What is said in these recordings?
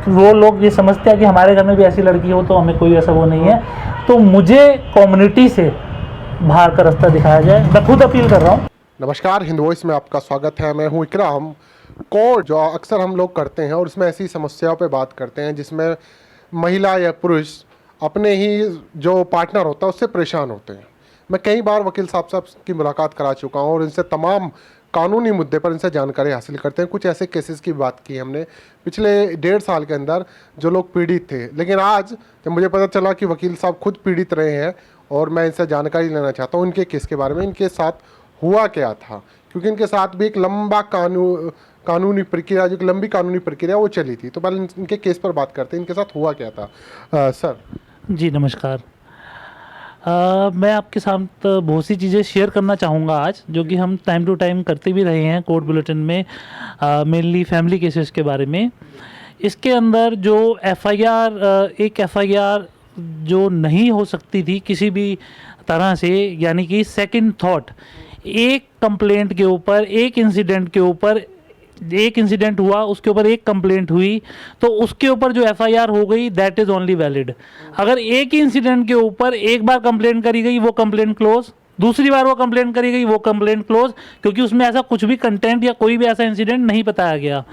वो लोग ये समझते हैं कि हमारे घर में भी ऐसी लड़की हो तो हमें कोई ऐसा वो नहीं है। तो मुझे कम्युनिटी से बाहर का रास्ता दिखाया जाए, मैं खुद अपील कर रहा हूँ। नमस्कार, हिंद वॉइस में आपका स्वागत है। मैं हूं इकराम। कोर्ट जो अक्सर हम लोग करते हैं और उसमें ऐसी समस्याओं पे बात करते हैं जिसमें महिला या पुरुष अपने ही जो पार्टनर होता है उससे परेशान होते हैं। मैं कई बार वकील साहब की मुलाकात करा चुका हूं और इनसे तमाम कानूनी मुद्दे पर इनसे जानकारी हासिल करते हैं। कुछ ऐसे केसेस की बात की हमने पिछले 1.5 साल के अंदर जो लोग पीड़ित थे, लेकिन आज जब मुझे पता चला कि वकील साहब खुद पीड़ित रहे हैं और मैं इनसे जानकारी लेना चाहता हूँ इनके केस के बारे में, इनके साथ हुआ क्या था, क्योंकि इनके साथ भी एक लंबा कानूनी प्रक्रिया, जो एक लंबी कानूनी प्रक्रिया वो चली थी। तो पहले इनके केस पर बात करते हैं, इनके साथ हुआ क्या था। सर जी नमस्कार। मैं आपके साथ बहुत सी चीज़ें शेयर करना चाहूँगा आज, जो कि हम टाइम टू टाइम करते भी रहे हैं कोर्ट बुलेटिन में, मेनली फैमिली केसेस के बारे में। इसके अंदर जो एक एफआईआर जो नहीं हो सकती थी किसी भी तरह से, यानी कि सेकंड थॉट, एक कंप्लेंट के ऊपर, एक इंसिडेंट के ऊपर, एक इंसिडेंट हुआ उसके ऊपर एक कंप्लेंट हुई, तो उसके ऊपर जो एफआईआर हो गई दैट इज़ ओनली वैलिड। अगर एक ही इंसिडेंट के ऊपर एक बार कंप्लेंट करी गई वो कंप्लेंट क्लोज, दूसरी बार वो कंप्लेंट करी गई वो कंप्लेंट क्लोज, क्योंकि उसमें ऐसा कुछ भी कंटेंट या कोई भी ऐसा इंसिडेंट नहीं बताया गया।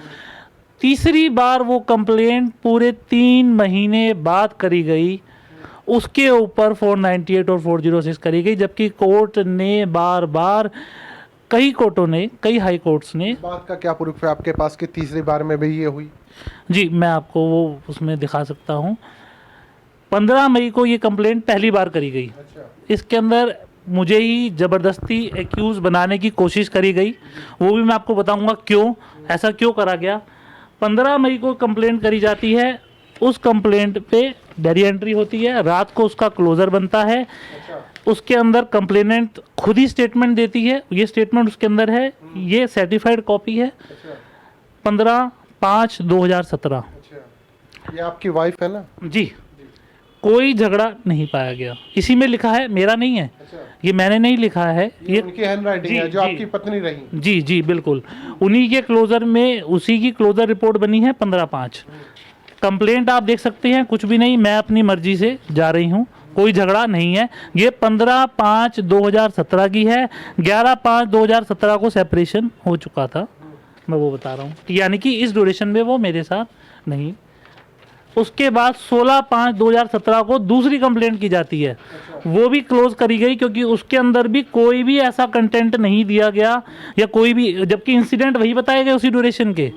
तीसरी बार वो कंप्लेंट पूरे 3 महीने बाद करी गई, उसके ऊपर 498 और 406 करी गई, जबकि कोर्ट ने बार बार, कई कोर्टों ने, कई हाई कोर्ट्स ने। बात का क्या प्रूफ है आपके पास कि तीसरी बार में भी ये हुई? जी मैं आपको वो उसमें दिखा सकता हूँ। 15 मई को ये कंप्लेंट पहली बार करी गई। इसके अंदर मुझे ही ज़बरदस्ती एक्यूज बनाने की कोशिश करी गई, वो भी मैं आपको बताऊंगा क्यों, ऐसा क्यों करा गया। 15 मई को कंप्लेंट करी जाती है, उस कंप्लेंट पे डायरी एंट्री होती है, रात को उसका क्लोज़र बनता है। उसके अंदर कंप्लेनेंट खुद ही स्टेटमेंट देती है, ये स्टेटमेंट उसके अंदर है, ये सर्टिफाइड कॉपी है। 15/5/2017। ये आपकी वाइफ है ना? जी। कोई झगड़ा नहीं पाया गया, इसी में लिखा है, मेरा नहीं है। ये मैंने नहीं लिखा है, ये उनकी हैंडराइटिंग है, जो आपकी पत्नी रही। जी जी बिल्कुल, उन्हीं के क्लोजर में, उसी की क्लोजर रिपोर्ट बनी है 15/5। कंप्लेंट आप देख सकते हैं, कुछ भी नहीं, मैं अपनी मर्जी से जा रही हूँ, कोई झगड़ा नहीं है। ये 15/5/2017 की है। 11/5/2017 को सेपरेशन हो चुका था, मैं वो बता रहा हूँ, यानी कि इस ड्यूरेशन में वो मेरे साथ नहीं। उसके बाद 16/5/2017 को दूसरी कंप्लेंट की जाती है, वो भी क्लोज करी गई, क्योंकि उसके अंदर भी कोई भी ऐसा कंटेंट नहीं दिया गया या कोई भी, जबकि इंसिडेंट वही बताए गए उसी ड्यूरेशन के।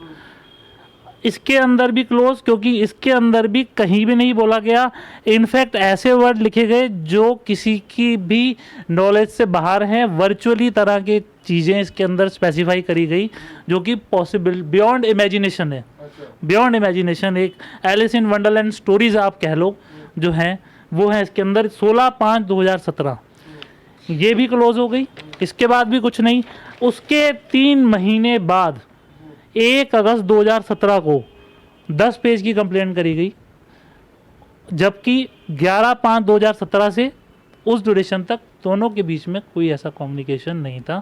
इसके अंदर भी क्लोज, क्योंकि इसके अंदर भी कहीं भी नहीं बोला गया, इनफैक्ट ऐसे वर्ड लिखे गए जो किसी की भी नॉलेज से बाहर हैं, वर्चुअली तरह के चीज़ें इसके अंदर स्पेसिफाई करी गई, जो कि पॉसिबल बियॉन्ड इमेजिनेशन है। बियॉन्ड इमेजिनेशन, एक एलिस इन वंडरलैंड स्टोरीज आप कह लो जो हैं, वो है इसके अंदर। 16/5/2017 ये भी क्लोज हो गई, इसके बाद भी कुछ नहीं। उसके 3 महीने बाद 1 अगस्त 2017 को 10 पेज की कंप्लेंट करी गई, जबकि 11/5/2017 से उस ड्यूरेशन तक दोनों के बीच में कोई ऐसा कम्युनिकेशन नहीं था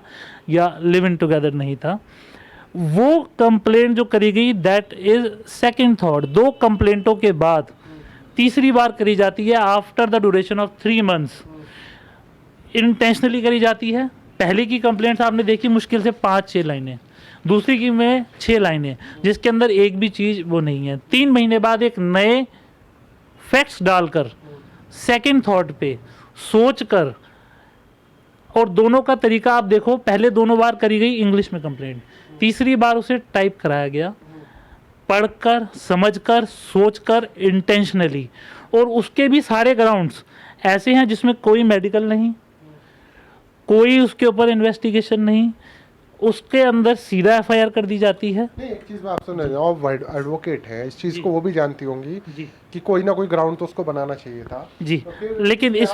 या लिव इन टुगेदर नहीं था। वो कंप्लेंट जो करी गई दैट इज सेकंड थॉट, 2 कंप्लेंटों के बाद तीसरी बार करी जाती है after the duration of 3 months. Intentionally करी जाती है। पहले की कंप्लेंट्स आपने देखी मुश्किल से 5-6 लाइनें, दूसरी की में 6 लाइनें, जिसके अंदर एक भी चीज़ वो नहीं है। 3 महीने बाद एक नए फैक्ट्स डालकर, सेकंड थॉट पे सोच कर, और दोनों का तरीका आप देखो, पहले दोनों बार करी गई इंग्लिश में कंप्लेंट, तीसरी बार उसे टाइप कराया गया, पढ़कर, समझकर, सोचकर, इंटेंशनली। और उसके भी सारे ग्राउंड्स ऐसे हैं जिसमें कोई मेडिकल नहीं, कोई उसके ऊपर इन्वेस्टिगेशन नहीं, उसके अंदर सीधा एफआईआर कर दी जाती है। नहीं, एक चीज़ मैं आपसे सुन रहा हूँ, आप एडवोकेट हैं, इस चीज़ को वो भी जानती होंगी कि कोई ना कोई ग्राउंड तो उसको बनाना चाहिए था जी। तो लेकिन इस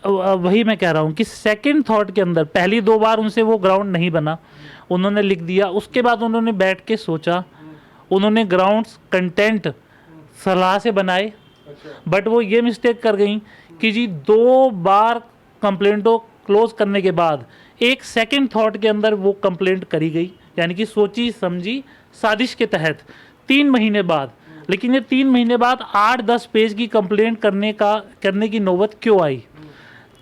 वही मैं कह रहा हूँ कि सेकंड थॉट के अंदर पहली 2 बार उनसे वो ग्राउंड नहीं बना, उन्होंने लिख दिया, उसके बाद उन्होंने बैठ के सोचा, उन्होंने ग्राउंड्स कंटेंट सलाह से बनाए, बट वो ये मिस्टेक कर गई कि जी 2 बार कंप्लेंटों क्लोज करने के बाद एक सेकंड थॉट के अंदर वो कंप्लेंट करी गई, यानी कि सोची समझी साजिश के तहत 3 महीने बाद लेकिन ये 3 महीने बाद 8-10 पेज की कंप्लेंट करने की नौबत क्यों आई?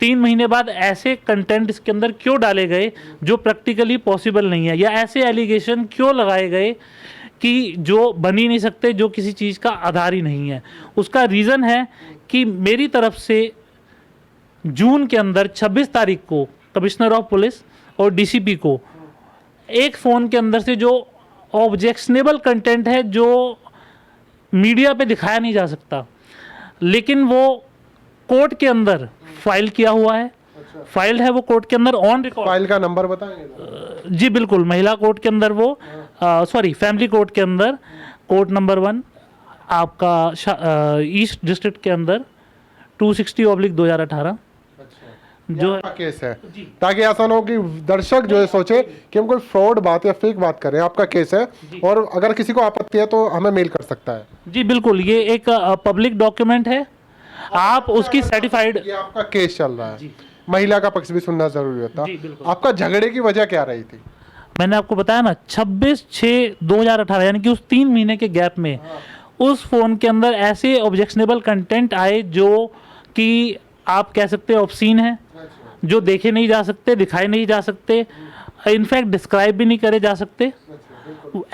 3 महीने बाद ऐसे कंटेंट इसके अंदर क्यों डाले गए जो प्रैक्टिकली पॉसिबल नहीं है, या ऐसे एलिगेशन क्यों लगाए गए कि जो बन ही नहीं सकते, जो किसी चीज़ का आधार ही नहीं है? उसका रीज़न है कि मेरी तरफ से जून के अंदर 26 तारीख को कमिश्नर ऑफ पुलिस और डीसीपी को एक फ़ोन के अंदर से जो ऑब्जेक्शनेबल कंटेंट है, जो मीडिया पे दिखाया नहीं जा सकता, लेकिन वो कोर्ट के अंदर फाइल किया हुआ है, फाइल है वो कोर्ट के अंदर ऑन रिकॉर्ड। फाइल का नंबर बताएंगे? जी बिल्कुल, महिला कोर्ट के अंदर वो फैमिली कोर्ट के अंदर कोर्ट नंबर 1 आपका ईस्ट डिस्ट्रिक्ट के अंदर 260/2018 जो आपका केस है, ताकि ऐसा ना हो कि दर्शक जो है सोचे कि हम कोई फ्रॉड बात या फेक बात कर रहे हैं। आपका केस है, और अगर किसी को आपत्ति है तो हमें मेल कर सकता है। जी बिल्कुल, ये एक पब्लिक डॉक्यूमेंट है, आप उसकी सर्टिफाइड। ये आपका केस चल रहा है, महिला का पक्ष भी सुनना जरूरी होता। जी, बिल्कुल। आपका झगड़े की वजह क्या रही थी? मैंने आपको बताया ना, 26/6/2018 यानी कि उस 3 महीने के गैप में उस फोन के अंदर ऐसे ऑब्जेक्शनेबल कंटेंट आए जो कि आप कह सकते हैं ऑब्सीन है, जो देखे नहीं जा सकते, दिखाए नहीं जा सकते, इनफैक्ट डिस्क्राइब भी नहीं करे जा सकते।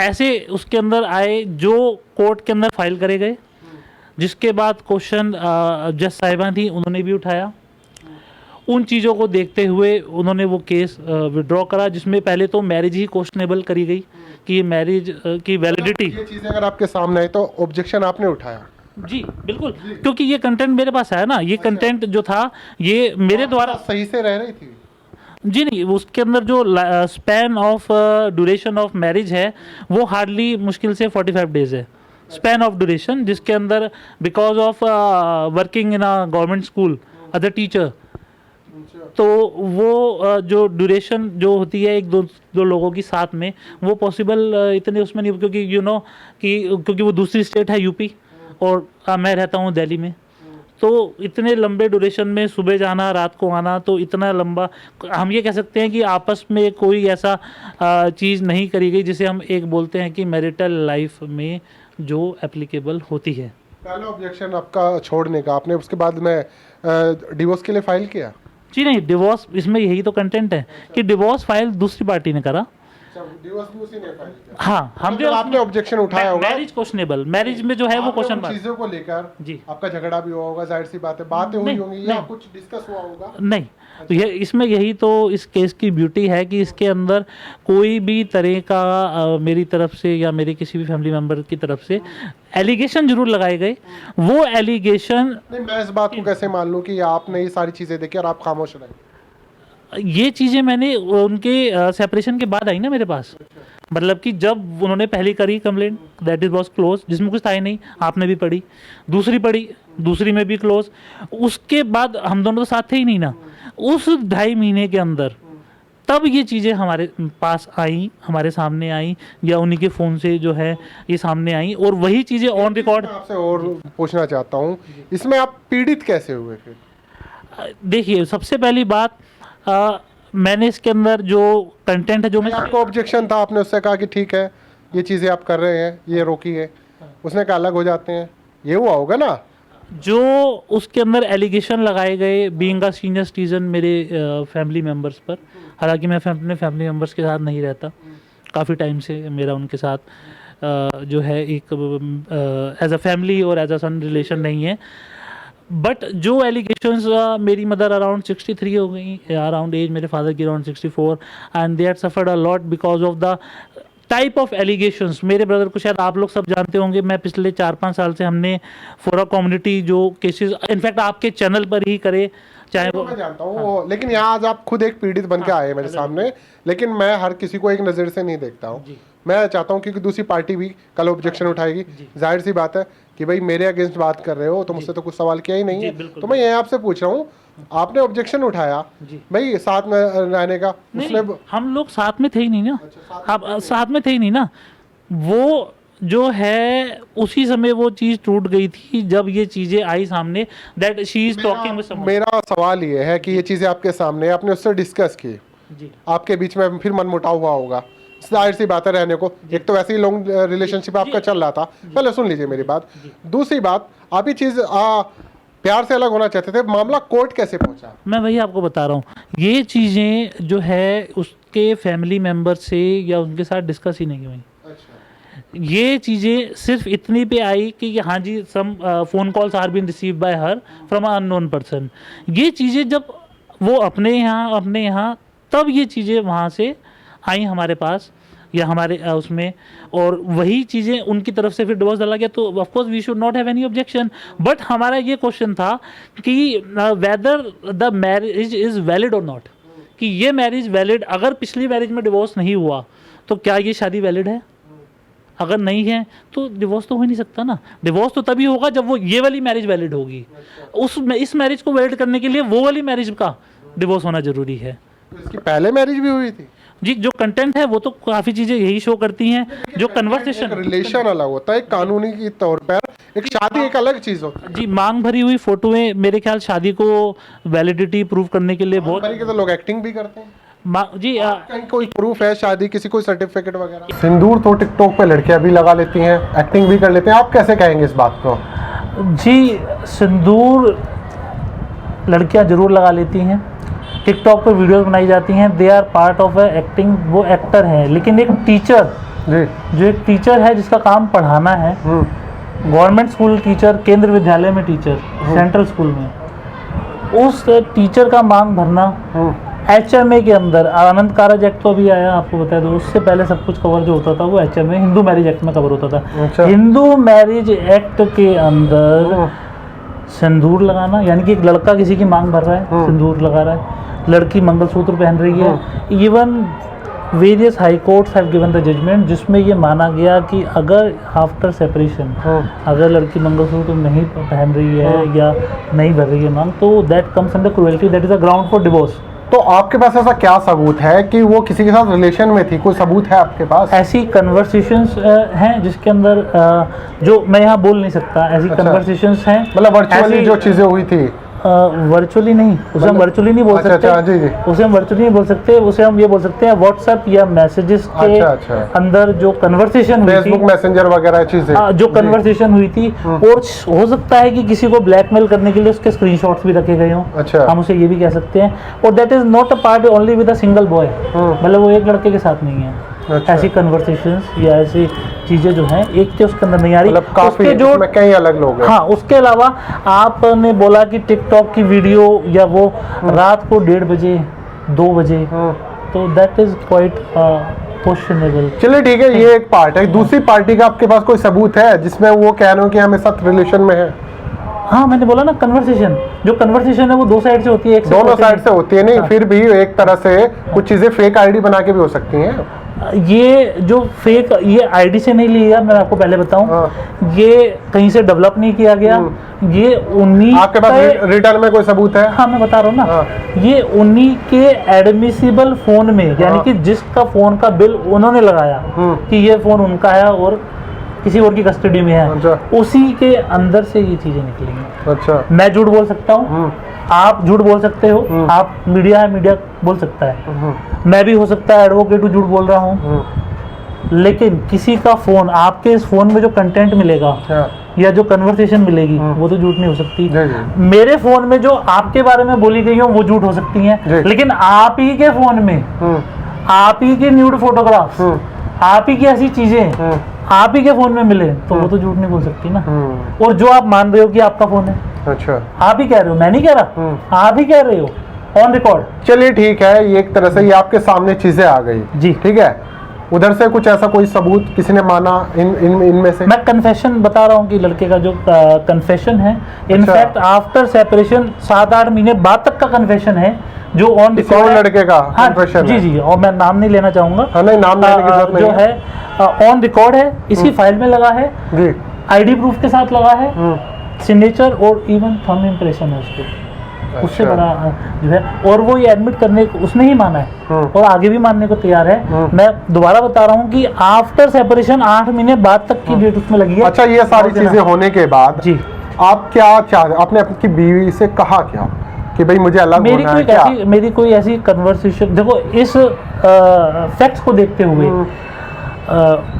ऐसे उसके अंदर आए जो कोर्ट के अंदर फाइल करे गए, जिसके बाद क्वेश्चन जज साहिबा थी, उन्होंने भी उठाया। उन चीज़ों को देखते हुए उन्होंने वो केस विड्रॉ करा, जिसमें पहले तो मैरिज ही क्वेश्चनेबल करी गई कि ये मैरिज की वैलिडिटी। ये चीजें अगर आपके सामने आई तो ऑब्जेक्शन आपने उठाया? जी बिल्कुल, क्योंकि ये कंटेंट मेरे पास है ना, ये कंटेंट जो था ये मेरे द्वारा सही से रह रही थी? जी नहीं, उसके अंदर जो span of duration of marriage है वो हार्डली मुश्किल से 45 डेज है स्पैन ऑफ ड्यूरेशन, जिसके अंदर because of working in a government school as a teacher, तो वो जो ड्यूरेशन जो होती है एक दो लोगों की साथ में, वो पॉसिबल इतने उसमें नहीं, क्योंकि क्योंकि वो दूसरी स्टेट है यूपी और मैं रहता हूँ दिल्ली में, तो इतने लंबे ड्यूरेशन में सुबह जाना रात को आना, तो इतना लंबा हम ये कह सकते हैं कि आपस में कोई ऐसा चीज़ नहीं करी गई जिसे हम एक बोलते हैं कि मैरिटल लाइफ में जो एप्लीकेबल होती है। पहला ऑब्जेक्शन आपका छोड़ने का, आपने उसके बाद में डिवोर्स के लिए फाइल किया? जी नहीं, डिवोर्स इसमें यही तो कंटेंट है कि डिवोर्स फाइल दूसरी पार्टी ने करा। डिवोर्स भी उसी ने फाइल किया? हाँ, हम जो आपने ऑब्जेक्शन उठाया होगा, मैरिज क्वेश्चनेबल, मैरिज में जो है वो क्वेश्चन चीजों को लेकर जी आपका झगड़ा भी हुआ होगा, जाहिर सी बात है, बातें हुई होंगी या कुछ डिस्कस हुआ होगा? नहीं, तो ये इसमें यही तो इस केस की ब्यूटी है कि इसके अंदर कोई भी तरह का मेरी तरफ से या मेरे किसी भी फैमिली मेंबर की तरफ से एलिगेशन जरूर लगाए गए। वो एलिगेशन नहीं, मैं इस बात को कैसे मान लूं कि आपने ये सारी चीजें देखी और आप खामोश रहे? ये चीज़ें मैंने उनके सेपरेशन के बाद आई ना मेरे पास, मतलब कि जब उन्होंने पहली करी complaint that is was close, जिसमें कुछ था ही नहीं, आपने भी पढ़ी, दूसरी पढ़ी, दूसरी में भी क्लोज, उसके बाद हम दोनों तो साथ थे ही नहीं ना, उस 2.5 महीने के अंदर तब ये चीज़ें हमारे पास आई, हमारे सामने आई, या उन्हीं के फ़ोन से जो है ये सामने आई, और वही चीज़ें ऑन रिकॉर्ड। आपसे और पूछना चाहता हूँ, इसमें आप पीड़ित कैसे हुए फिर? देखिए, सबसे पहली बात, मैंने इसके अंदर जो कंटेंट है जो मैं आपको ऑब्जेक्शन था, आपने उससे कहा कि ठीक है ये चीज़ें आप कर रहे हैं, ये रोकिए, उसने कहा अलग हो जाते हैं, ये हुआ होगा ना? जो उसके अंदर एलिगेशन लगाए गए बीइंग अ सीनियर सिटीजन मेरे फैमिली मेम्बर्स पर, हालांकि मैं अपने फैमिली मेम्बर्स के साथ नहीं रहता, काफ़ी टाइम से मेरा उनके साथ जो है एक एज अ फैमिली और एज अ सन रिलेशन नहीं है, बट जो एलिगेशंस मेरी मदर अराउंड 63 हो गई, अराउंड एज मेरे फादर की around 64, and they had suffered a lot because of the type of allegations. मेरे ब्रदर को शायद आप लोग सब जानते होंगे, मैं पिछले 4-5 साल से हमने फॉर अ कम्युनिटी जो केसेस इनफैक्ट आपके चैनल पर ही करे, चाहे वो मैं जानता हूँ, लेकिन यहाँ आज आप खुद एक पीड़ित बन के आए मेरे सामने, लेकिन मैं हर किसी को एक नज़र से नहीं देखता हूँ। मैं चाहता हूँ कि दूसरी पार्टी भी कल ऑब्जेक्शन उठाएगी, जाहिर सी बात है कि भाई मेरे अगेंस्ट बात कर रहे हो, तो मुझसे तो कुछ सवाल किया ही नहीं है, तो मैं ये आपसे पूछ रहा हूँ, आपने ऑब्जेक्शन उठाया भाई साथ में रहने का, उसने हम लोग साथ में थे ही नहीं ना, आप साथ में थे ही नहीं ना, वो जो है उसी समय वो चीज़ टूट गई थी जब ये चीज़ें आई सामने, that she is talking with someone. मेरा सवाल ये है कि ये चीज़ें आपके सामने, आपने उससे डिस्कस की, आपके बीच में फिर मनमुटाव हुआ होगा, जाहिर सी बात है रहने को, एक तो वैसे ही लॉन्ग रिलेशनशिप आपका चल रहा था। पहले सुन लीजिए मेरी बात। दूसरी बात, आप ये चीज़ प्यार से अलग होना चाहते थे, मामला कोर्ट कैसे पहुंचा? मैं वही आपको बता रहा हूँ, ये चीज़ें जो है उसके फैमिली मेम्बर से या उनके साथ डिस्कस ही नहीं हुई। ये चीज़ें सिर्फ इतनी पे आई कि हाँ जी some phone calls are been receive by her from a unknown person. ये चीज़ें जब वो अपने यहाँ तब ये चीज़ें वहाँ से आई हमारे पास या हमारे उसमें, और वही चीज़ें उनकी तरफ से फिर डिवोर्स डाला गया। तो of course we should not have any objection, but हमारा ये क्वेश्चन था कि whether the marriage is valid और नॉट, कि ये मैरिज वैलिड, अगर पिछली मैरिज में डिवोर्स नहीं हुआ तो क्या ये शादी वैलिड है? अगर नहीं है तो डिवोर्स तो हो ही नहीं सकता ना। डिवोर्स तो तभी होगा जब वो ये वाली मैरिज वैलिड होगी। इस मैरिज को वैलिड करने के लिए वो वाली मैरिज का डिवोर्स होना जरूरी है। तो इसकी पहले मैरिज भी हुई थी जी, जो कंटेंट है वो तो काफ़ी चीज़ें यही शो करती हैं, जो कन्वर्सेशन। रिलेशन अलग होता है, कानूनी के तौर पर एक शादी एक अलग चीज होती है। जी, मांग भरी हुई फोटोएं मेरे ख्याल शादी को वैलिडिटी प्रूव करने के लिए बहुत के तो लोग एक्टिंग भी करते हैं जी कहीं कोई प्रूफ है शादी, किसी कोई सर्टिफिकेट वगैरह? सिंदूर तो टिकटॉक पे लड़कियां भी लगा लेती हैं, एक्टिंग भी कर लेते हैं, आप कैसे कहेंगे इस बात को? जी, सिंदूर लड़कियां जरूर लगा लेती हैं, टिकटॉक पर वीडियोस बनाई जाती हैं, they are part of acting, वो एक्टर हैं। लेकिन एक टीचर जी, जो एक टीचर है जिसका काम पढ़ाना है, गवर्नमेंट स्कूल टीचर, केंद्र विद्यालय में टीचर, सेंट्रल स्कूल में, उस टीचर का मांग भरना HMA के अंदर, आनंद कारज एक्ट तो अभी आया आपको बता दो, उससे पहले सब कुछ कवर जो होता था वो HMA हिंदू मैरिज एक्ट में कवर होता था। अच्छा। हिंदू मैरिज एक्ट के अंदर सिंदूर लगाना, यानी कि एक लड़का किसी की मांग भर रहा है, सिंदूर लगा रहा है, लड़की मंगलसूत्र पहन रही है। Even various high courts have given the judgement जिसमें ये माना गया कि अगर आफ्टर सेपरेशन अगर लड़की मंगलसूत्र नहीं पहन रही है या नहीं भर रही है मांग, तो that comes under cruelty, that is a ground for divorce. तो आपके पास ऐसा क्या सबूत है कि वो किसी के साथ रिलेशन में थी? कोई सबूत है आपके पास? ऐसी कन्वर्सेशंस हैं जिसके अंदर जो मैं यहाँ बोल नहीं सकता, ऐसी कन्वर्सेशंस हैं, मतलब वर्चुअली जो चीजें हुई थी? वर्चुअली नहीं, उसे हम वर्चुअली नहीं बोल सकते। जी जी, उसे हम वर्चुअली नहीं बोल सकते, उसे हम ये बोल सकते हैं व्हाट्सएप या मैसेजेस के अंदर जो कन्वर्सेशन हुई थी, फेसबुक मैसेंजर वगैरह चीजें जो कन्वर्सेशन हुई थी, और हो सकता है कि किसी को ब्लैकमेल करने के लिए उसके स्क्रीनशॉट्स भी रखे गए हों। अच्छा, हम उसे ये भी कह सकते हैं। और that is not a part only with a single boy, मतलब वो एक लड़के के साथ नहीं है। अच्छा। ऐसी कन्वर्सेशंस या ऐसी चीजें जो हैं एक तो उसके अंदर नहीं आ रही, मतलब काफी जो कई अलग लोग हैं। हाँ, उसके अलावा आपने बोला कि टिकटॉक की वीडियो या वो रात को 1:30 बजे 2 बजे, तो दैट इज क्वाइट क्वेश्चनेबल। चलिए ठीक है, ये एक पार्ट है। दूसरी पार्टी का आपके पास कोई सबूत है जिसमें वो कह रहे हो कि हमें साथ रिलेशन में है? हाँ, मैंने बोला ना, कन्वर्सेशन, जो कन्वर्सेशन है वो दो साइड से होती है, दोनों साइड से होती है। नहीं, फिर भी एक तरह से कुछ चीजें फेक आईडी बना के भी हो सकती हैं। ये जो फेक, ये आईडी से नहीं लिया, मैं आपको पहले बताऊं, ये कहीं से डेवलप नहीं किया गया, ये उन्हीं आपके पास रिटर्न में कोई सबूत है? हाँ, मैं बता रहा हूँ ना, ये उन्हीं के एडमिसिबल फोन में, यानी कि जिसका फोन का बिल उन्होंने लगाया कि ये फोन उनका है और किसी और की कस्टडी में है, अच्छा। उसी के अंदर से ये चीजें निकलेंगी। अच्छा, मैं झूठ बोल सकता हूँ, आप झूठ बोल सकते हो, आप मीडिया है, मीडिया बोल सकता है, मैं भी हो सकता है एडवोकेट हूँ, झूठ बोल रहा हूँ, लेकिन किसी का फोन, आपके इस फोन में जो कंटेंट मिलेगा या जो कन्वर्सेशन मिलेगी वो तो झूठ नहीं हो सकती। मेरे फोन में जो आपके बारे में बोली गई हो वो झूठ हो सकती हैं, लेकिन आप ही के फोन में आप ही के न्यूड फोटोग्राफ, आप ही की ऐसी चीजें आप ही के फोन में मिले तो वो तो झूठ नहीं बोल सकती ना। और जो आप मान रहे हो कि आपका फोन है, अच्छा, आप ही कह रहे हो, मैं नहीं कह रहा, आप ही कह रहे हो ऑन रिकॉर्ड। चलिए ठीक है, ये एक तरह से ये आपके सामने चीजें आ गई जी, ठीक है। उधर से कुछ ऐसा कोई सबूत किसी ने माना इनमें से? मैं कन्फेशन बता रहा हूँ कि लड़के का जो कन्फेशन है, इनफैक्ट आफ्टर सेपरेशन 7-8 महीने बाद तक का कन्फेशन है, जो ऑन रिकॉर्ड लड़के का कन्फेशन जी जी, और मैं नाम नहीं लेना चाहूंगा। हाँ, नहीं, नाम लेने की जरूरत नहीं जो है ऑन रिकॉर्ड है, इसी फाइल में लगा है जी, आईडी प्रूफ के साथ लगा है, सिग्नेचर और इवन थंब इम्प्रेशन है उसके। उससे बड़ा जो है, और वो ये एडमिट करने को उसने ही माना है और आगे भी मानने को तैयार है। मैं दोबारा बता रहा हूँ कि आफ्टर सेपरेशन 8 महीने बाद तक की डेट उसमें लगी है। अच्छा, ये सारी चीजें होने के बाद जी, आप क्या चाह, आपने अपनी बीवी से कहा क्या कि भाई मुझे अलग होना है क्या? मेरी कोई ऐसी कन्वर्सेशन, देखो इस फैक्ट्स को देखते हुए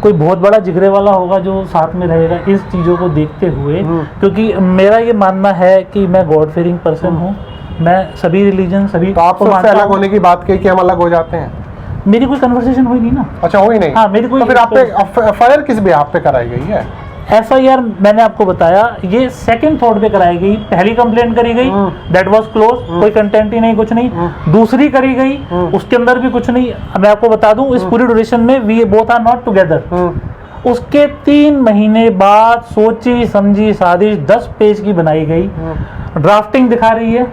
कोई बहुत बड़ा जिगरे वाला होगा जो साथ में रहेगा इस चीज़ों को देखते हुए, क्योंकि मेरा ये मानना है कि मैं गॉड फेयरिंग पर्सन हूँ, मैं सभी रिलीजन सभी तो आप सबसे अलग होने की बात कही कि हम अलग हो जाते हैं। मेरी कोई कन्वर्सेशन हुई नहीं ना। अच्छा, हुई नहीं? हाँ, मेरी कोई। तो फिर आप पे एफआईआर किस बेहाफ पे कराई गई है? एफआईआर मैंने आपको बताया ये सेकंड थॉट पे कराई गई। पहली कंप्लेंट करी गई, दैट वाज क्लोज, कोई कंटेंट ही नहीं, कुछ नहीं। दूसरी करी गई, उसके अंदर भी कुछ नहीं। मैं आपको बता दूं इस पूरी ड्यूरेशन में we both are not together. उसके 3 महीने बाद सोची समझी साजिश 10 पेज की बनाई गई, ड्राफ्टिंग दिखा रही है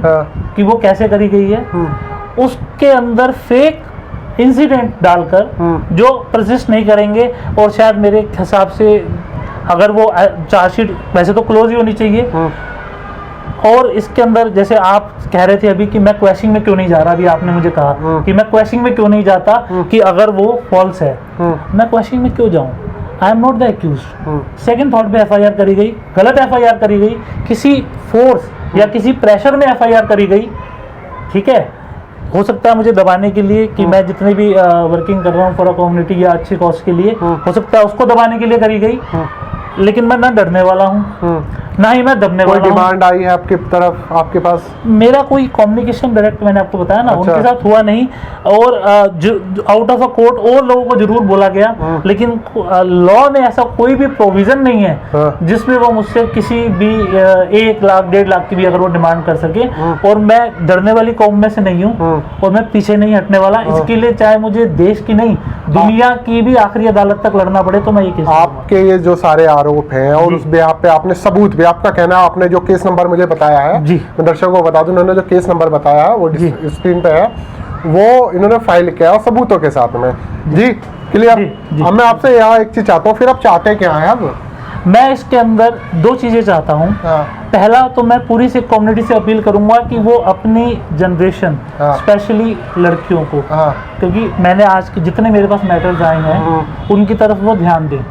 कि वो कैसे करी गई है। उसके अंदर फेक इंसिडेंट डालकर जो परसिस्ट नहीं करेंगे, और शायद मेरे हिसाब से अगर वो चार्जशीट वैसे तो क्लोज ही होनी चाहिए। और इसके अंदर जैसे आप कह रहे थे अभी कि मैं क्वेश्चनिंग में क्यों नहीं जा रहा, अभी आपने मुझे कहा कि मैं क्वेश्चनिंग में क्यों नहीं जाता कि अगर वो फॉल्स है, मैं क्वेश्चनिंग में क्यों जाऊं? I am not the accused. Second thought पे एफआईआर करी गई, गलत एफआईआर करी गई, किसी फोर्स या किसी प्रेशर में एफआईआर करी गई। ठीक है, हो सकता है मुझे दबाने के लिए कि मैं जितने भी वर्किंग कर रहा हूँ फॉर अ कम्युनिटी या अच्छी कॉज के लिए, हो सकता है उसको दबाने के लिए करी गई। लेकिन मैं ना डरने वाला हूँ ना ही मैं दबने वाला हूँ। कोई डिमांड आई है आपकी तरफ, आपके पास? मेरा कोई कम्युनिकेशन डायरेक्ट मैंने आपको बताया ना, उनके साथ हुआ नहीं। और आउट ऑफ अ कोर्ट और लोगों को जरूर बोला गया, लेकिन लॉ में ऐसा कोई भी प्रोविजन नहीं है जिसमें वो मुझसे किसी भी 1 लाख 1.5 लाख की भी अगर वो डिमांड कर सके। और मैं डरने वाली कौम में से नहीं हूँ और मैं पीछे नहीं हटने वाला। इसके लिए चाहे मुझे देश की नहीं दुनिया की भी आखिरी अदालत तक लड़ना पड़े तो मैं ये केस। आपके ये जो सारे आरोप हैं और उस बेहाफ पे आपने सबूत भी, आपका कहना है आपने जो केस नंबर मुझे बताया है जी, मैं दर्शकों को बता दूं, इन्होंने जो केस नंबर बताया है वो स्क्रीन पे है, वो इन्होंने फाइल किया है सबूतों के साथ में। जी क्लियर। अब मैं आपसे यहाँ एक चीज चाहता हूँ, फिर आप चाहते क्या है? अब मैं इसके अंदर 2 चीजें चाहता हूँ। पहला तो मैं पूरी से कम्युनिटी से अपील करूंगा कि वो अपनी जनरेशन स्पेशली लड़कियों को, क्योंकि मैंने आज के जितने मेरे पास मैटर्स आए हैं उनकी तरफ वो ध्यान दें,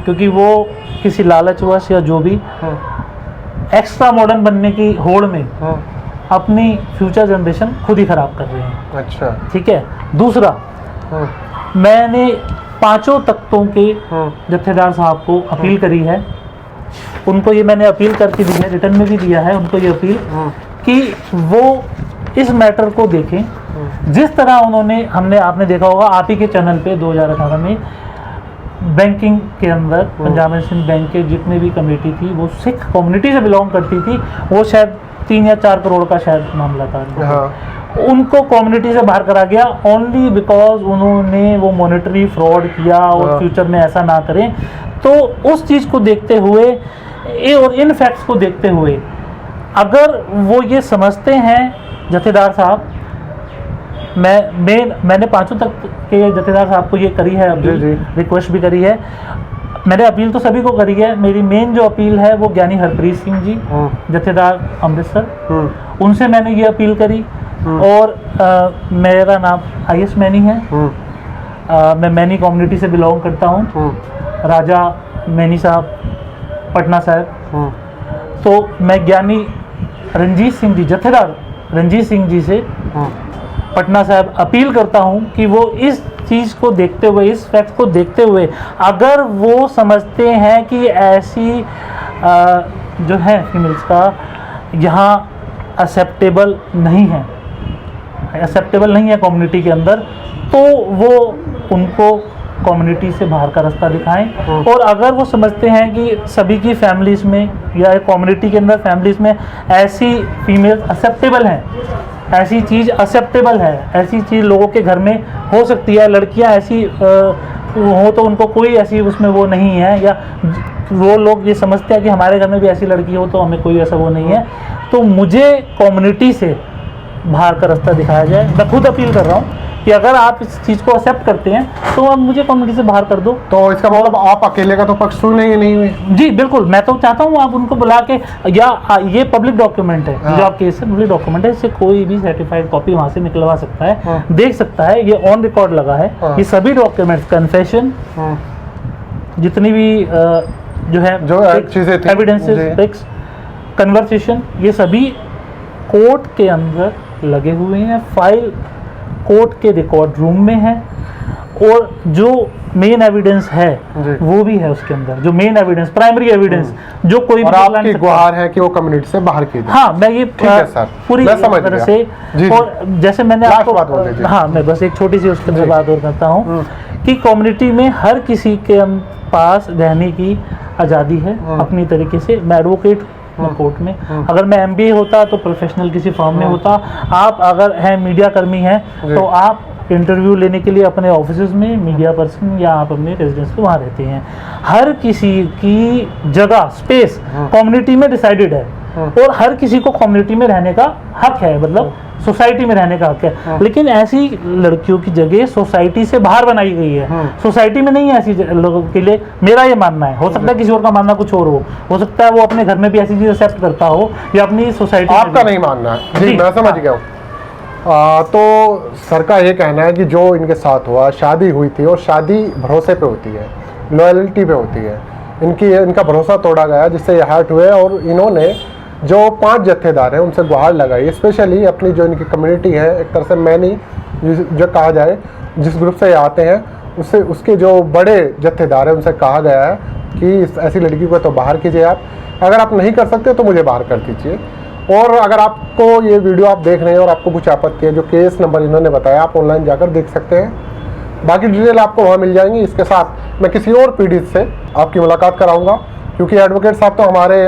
क्योंकि वो किसी लालचवश या जो भी एक्स्ट्रा मॉडर्न बनने की होड़ में अपनी फ्यूचर जनरेशन खुद ही खराब कर रहे हैं। अच्छा, ठीक है। दूसरा, मैंने 5 तख्तों के जत्थेदार साहब को अपील करी है, उनको ये मैंने अपील करके दी है, रिटर्न में भी दिया है उनको ये अपील कि वो इस मैटर को देखें। जिस तरह उन्होंने, आपने देखा होगा आप ही के चैनल पे 2018 में बैंकिंग के अंदर पंजाब नेशनल बैंक के जितने भी कमेटी थी वो सिख कम्युनिटी से बिलोंग करती थी, वो शायद 3 या 4 करोड़ का शायद मामला था। उनको कम्युनिटी से बाहर करा गया ओनली बिकॉज उन्होंने वो मॉनेटरी फ्रॉड किया और फ्यूचर में ऐसा ना करें। तो उस चीज़ को देखते हुए और इन फैक्ट्स को देखते हुए अगर वो ये समझते हैं जत्थेदार साहब, मैंने 5 तक के जत्थेदार साहब को ये करी है, रिक्वेस्ट भी करी है। मैंने अपील तो सभी को करी है, मेरी मेन जो अपील है वो ज्ञानी हरप्रीत सिंह जी जत्थेदार अमृतसर, उनसे मैंने ये अपील करी। और मेरा नाम आईएस मैनी है, मैं मैनी कम्युनिटी से बिलोंग करता हूँ, राजा मैनी साहब पटना साहब। तो मैं ज्ञानी रंजीत सिंह जी, जत्थेदार रंजीत सिंह जी से पटना साहब अपील करता हूं कि वो इस चीज़ को देखते हुए, इस फैक्ट को देखते हुए, अगर वो समझते हैं कि ऐसी जो है फीमेल्स का यहाँ एक्सेप्टेबल नहीं है कम्युनिटी के अंदर, तो वो उनको कम्युनिटी से बाहर का रास्ता दिखाएं। और अगर वो समझते हैं कि सभी की फैमिलीज में या कम्युनिटी के अंदर फैमिलीज में ऐसी फीमेल एक्सेप्टेबल हैं, ऐसी चीज़ एक्सेप्टेबल है, ऐसी चीज़ लोगों के घर में हो सकती है, लड़कियां ऐसी हो तो उनको कोई ऐसी उसमें वो नहीं है, या वो लोग ये समझते हैं कि हमारे घर में भी ऐसी लड़की हो तो हमें कोई ऐसा वो नहीं है, तो मुझे कम्युनिटी से बाहर का रास्ता दिखाया जाए। मैं खुद अपील कर रहा हूँ कि अगर आप इस चीज़ को एक्सेप्ट करते हैं तो आप मुझे कम्युनिटी से बाहर कर दो। तो इसका मतलब आप अकेले का तो पक्ष सुनेंगे नहीं हुए? जी बिल्कुल, मैं तो चाहता हूँ आप उनको बुला के, या ये पब्लिक डॉक्यूमेंट है जो आप केस है, पब्लिक डॉक्यूमेंट है, इससे कोई भी सर्टिफाइड कॉपी वहाँ से निकलवा सकता है, देख सकता है, ये ऑन रिकॉर्ड लगा है। ये सभी डॉक्यूमेंट्स, कन्फेशन, जितनी भी जो है चीज़ें, एविडेंसेस, कन्वर्सेशन, ये सभी कोर्ट के अंदर लगे हुए हैं, फाइल कोर्ट के रिकॉर्ड रूम में है, और जो मेन एविडेंस है जी। वो भी है उसके अंदर, जो मेन एविडेंस, प्राइमरी एविडेंस जो कोई और भी आपकी लान सकता है। गुहार है कि वो कम्युनिटी से बाहर की जाए। हाँ, मैं ये ठीक है सर, पूरी मैं समझ तरह गया। से जी, और जैसे मैंने लास्ट आपको बात बोल दीजिए। हाँ, मैं बस एक छोटी सी उसके अंदर जी। बात और करता हूँ कि कम्युनिटी में हर किसी के पास रहने की आज़ादी है अपनी तरीके से। मैं एडवोकेट हूँ कोर्ट में, अगर मैं MBA होता तो प्रोफेशनल किसी फर्म में होता। आप अगर हैं मीडिया कर्मी हैं तो आप इंटरव्यू लेने के लिए अपने ऑफिस में मीडिया पर्सन या आप अपने रेजिडेंस पे वहाँ रहते हैं। हर किसी की जगह स्पेस कम्युनिटी में डिसाइडेड है, और हर किसी को कम्युनिटी में रहने का हक है, मतलब सोसाइटी में रहने का हक है। लेकिन ऐसी लड़कियों की जगह सोसाइटी से बाहर बनाई गई है, सोसाइटी में नहीं है ऐसी लोगों के लिए। मेरा ये मानना है, हो सकता है किसी और का मानना कुछ और हो सकता है वो अपने घर में भी ऐसी चीज एक्सेप्ट करता हो या अपनी सोसाइटी में आपका भी। नहीं मानना है जी, जी, मैं समझ गया हूँ। तो सर का ये कहना है कि जो इनके साथ हुआ, शादी हुई थी और शादी भरोसे पे होती है, लॉयल्टी पे होती है। इनका भरोसा तोड़ा गया जिससे ये हर्ट हुए, और इन्होंने जो 5 जत्थेदार हैं उनसे गुहार लगाई, स्पेशली अपनी जो इनकी कम्युनिटी है, एक तरह से मैनी जो कहा जाए, जिस ग्रुप से ये आते हैं, उससे उसके जो बड़े जत्थेदार हैं उनसे कहा गया है कि ऐसी लड़की को तो बाहर कीजिए आप, अगर आप नहीं कर सकते तो मुझे बाहर कर दीजिए। और अगर आपको ये वीडियो आप देख रहे हैं और आपको कुछ आपत्ति है, जो केस नंबर इन्होंने बताया आप ऑनलाइन जाकर देख सकते हैं, बाकी डिटेल आपको वहाँ मिल जाएंगी। इसके साथ मैं किसी और पीड़ित से आपकी मुलाकात कराऊंगा, क्योंकि एडवोकेट साहब तो हमारे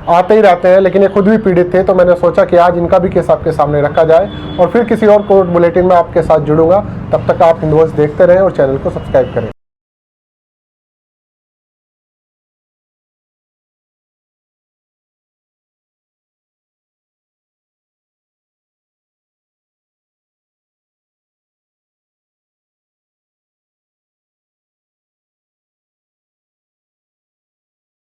आते ही रहते हैं, लेकिन ये खुद भी पीड़ित थे, तो मैंने सोचा कि आज इनका भी केस आपके सामने रखा जाए, और फिर किसी और कोर्ट बुलेटिन में आपके साथ जुड़ूंगा। तब तक आप हिंदू वॉइस देखते रहें और चैनल को सब्सक्राइब करें।